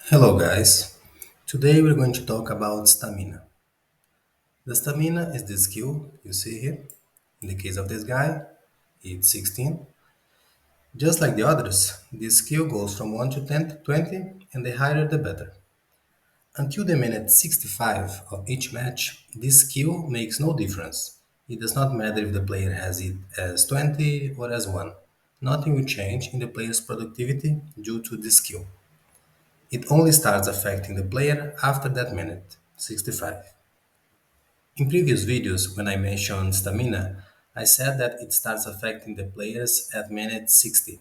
Hello, guys. Today we're going to talk about stamina. The stamina is the skill you see here. In the case of this guy, it's 16. Just like the others, this skill goes from 1 to 10 to 20, and the higher the better. Until the minute 65 of each match, this skill makes no difference. It does not matter if the player has it as 20 or as 1. Nothing will change in the player's productivity due to this skill. It only starts affecting the player after that minute, 65. In previous videos, when I mentioned stamina, I said that it starts affecting the players at minute 60.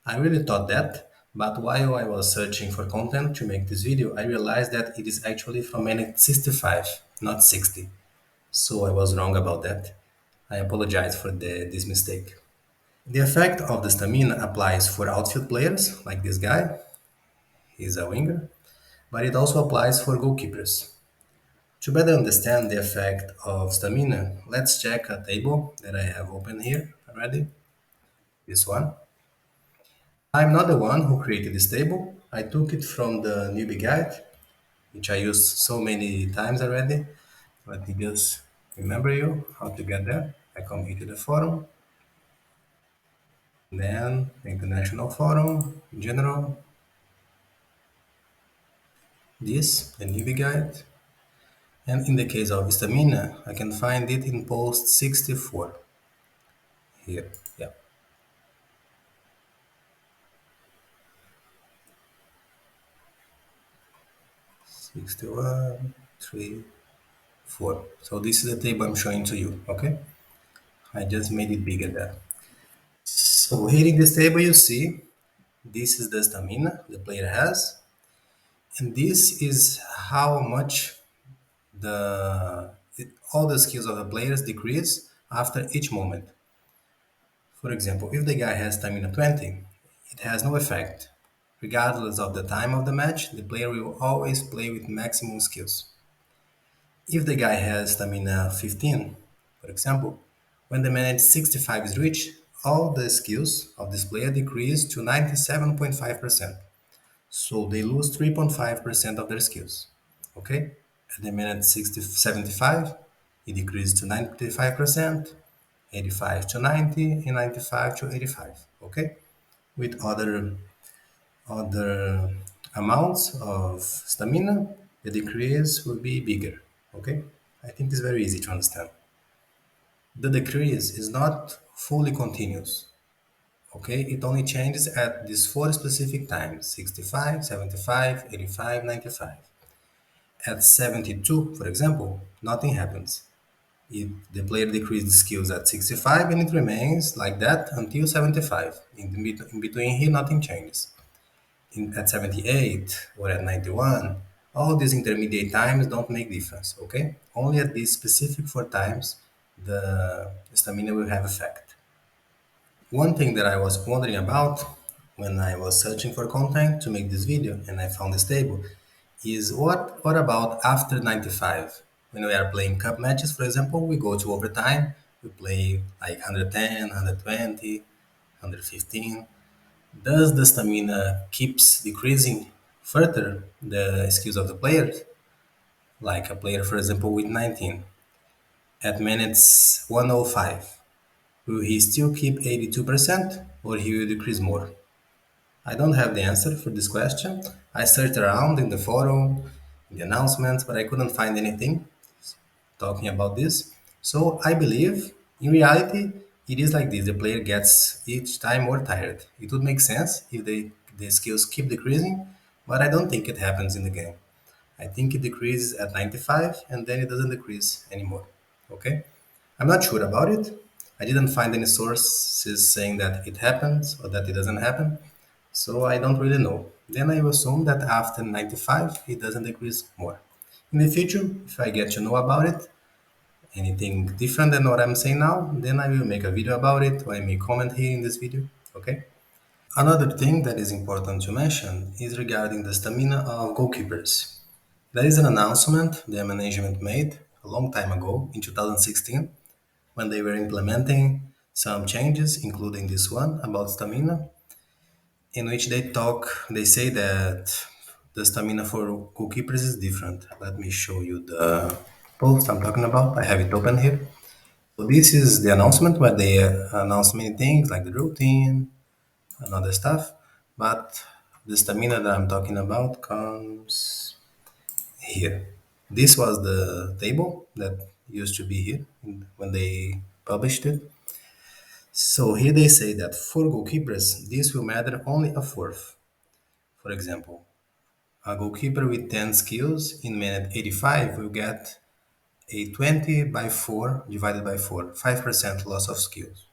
I really thought that, but while I was searching for content to make this video, I realized that it is actually from minute 65, not 60. So I was wrong about that. I apologize for this mistake. The effect of the stamina applies for outfield players, like this guy, he's a winger, but it also applies for goalkeepers. To better understand the effect of stamina, let's check a table that I have open here already. This one. I'm not the one who created this table. I took it from the newbie guide, which I used so many times already. Let me just remember you how to get there. I come here to the forum, then the international forum, general, this, the newbie guide. And in the case of stamina, I can find it in post 64 here. Yeah. 61, 3, 4. So this is the table I'm showing to you, okay? I just made it bigger there. So here in this table you see, this is the stamina the player has, and this is how much all the skills of the players decrease after each moment. For example, if the guy has stamina 20, it has no effect. Regardless of the time of the match, the player will always play with maximum skills. If the guy has stamina 15, for example, when the minute 65 is reached, all the skills of this player decrease to 97.5%. So they lose 3.5% of their skills. Okay? At the minute 75, it decreases to 95%, 85 to 90, and 95 to 85. Okay? With other amounts of stamina, the decrease will be bigger. Okay? I think it's very easy to understand. The decrease is not fully continuous. Okay? It only changes at these four specific times: 65, 75, 85, 95. At 72, for example, nothing happens. The player decreases skills at 65 and it remains like that until 75. In between here, nothing changes. At 78 or at 91, all these intermediate times don't make difference, okay? Only at these specific four times, the stamina will have effect. One thing that I was wondering about when I was searching for content to make this video and I found this table is what about after 95? When we are playing cup matches, for example, we go to overtime, we play like 110, 120, 115. Does the stamina keeps decreasing further the skills of the players? Like a player, for example, with 19 at minutes 105, will he still keep 82% or he will decrease more? I don't have the answer for this question. I searched around in the forum, in the announcements, but I couldn't find anything talking about this. So I believe in reality it is like this. The player gets each time more tired. It would make sense if the skills keep decreasing, but I don't think it happens in the game. I think it decreases at 95 and then it doesn't decrease anymore. Okay? I'm not sure about it. I didn't find any sources saying that it happens or that it doesn't happen, so I don't really know. Then I assume that after 95 it doesn't decrease more. In the future, if I get to know about it, anything different than what I'm saying now, then I will make a video about it or I may comment here in this video. Okay? Another thing that is important to mention is regarding the stamina of goalkeepers. There is an announcement the management made a long time ago in 2016 when they were implementing some changes, including this one about stamina, in which they say that the stamina for goalkeepers is different. Let me show you the post I'm talking about. I have it open here. So this is the announcement where they announce many things like the routine and other stuff. But the stamina that I'm talking about comes here. This was the table that used to be here when they published it. So here they say that for goalkeepers, this will matter only a fourth. For example, a goalkeeper with 10 skills in minute 85 will get a 20 by 4 divided by 4, 5% loss of skills.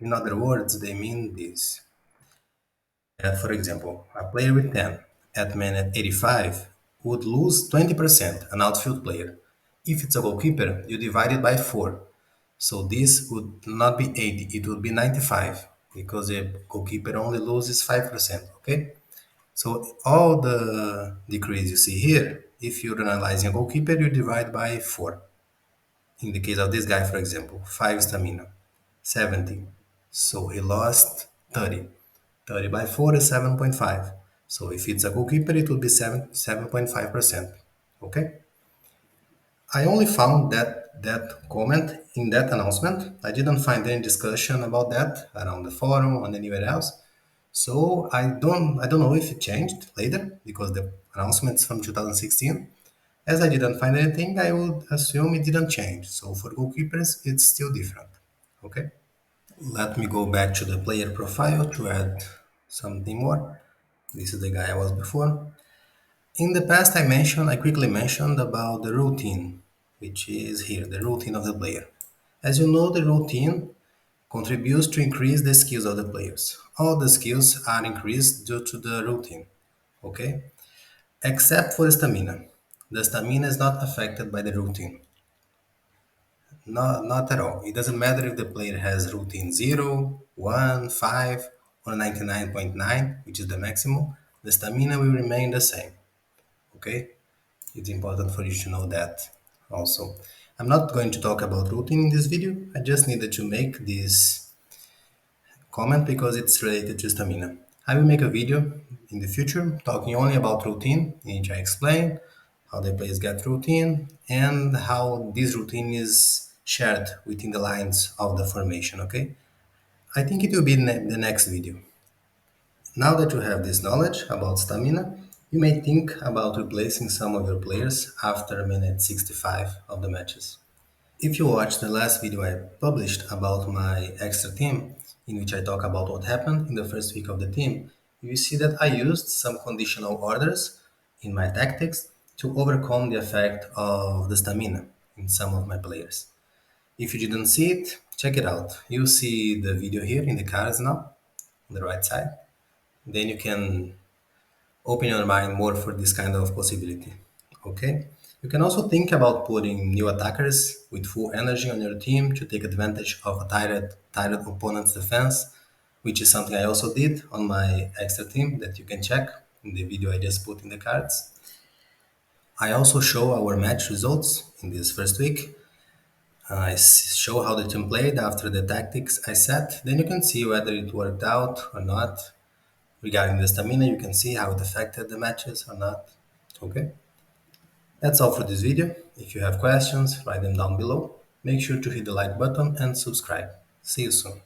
In other words, they mean this. That, for example, a player with 10 at minute 85 would lose 20%, an outfield player. If it's a goalkeeper, you divide it by 4. So this would not be 80, it would be 95 because a goalkeeper only loses 5%. Okay? So all the decrease you see here, if you're analyzing a goalkeeper, you divide by 4. In the case of this guy, for example, 5 stamina, 70. So he lost 30. 30 by 4 is 7.5. So if it's a goalkeeper, it will be 7.5%. Okay? I only found that comment in that announcement. I didn't find any discussion about that around the forum or anywhere else. So I don't know if it changed later because the announcement's from 2016. As I didn't find anything, I would assume it didn't change. So for goalkeepers, it's still different. Okay. Let me go back to the player profile to add something more. This is the guy I was before. In the past, I quickly mentioned about the routine, which is here, the routine of the player. As you know, the routine contributes to increase the skills of the players. All the skills are increased due to the routine, okay? Except for stamina. The stamina is not affected by the routine. Not at all. It doesn't matter if the player has routine 0, 1, 5, or 99.9, which is the maximum, the stamina will remain the same. Okay? It's important for you to know that also. I'm not going to talk about routine in this video. I just needed to make this comment because it's related to stamina. I will make a video in the future talking only about routine, in which I explain how the players get routine and how this routine is shared within the lines of the formation, okay? I think it will be in the next video. Now that you have this knowledge about stamina, you may think about replacing some of your players after minute 65 of the matches. If you watched the last video I published about my extra team, in which I talk about what happened in the first week of the team, you will see that I used some conditional orders in my tactics to overcome the effect of the stamina in some of my players. If you didn't see it, check it out. You'll see the video here in the cards now, on the right side. Then you can open your mind more for this kind of possibility. Okay? You can also think about putting new attackers with full energy on your team to take advantage of a tired opponent's defense, which is something I also did on my extra team that you can check in the video I just put in the cards. I also show our match results in this first week. Show how the team played after the tactics I set. Then you can see whether it worked out or not. Regarding the stamina, you can see how it affected the matches or not. Okay? That's all for this video. If you have questions, write them down below. Make sure to hit the like button and subscribe. See you soon.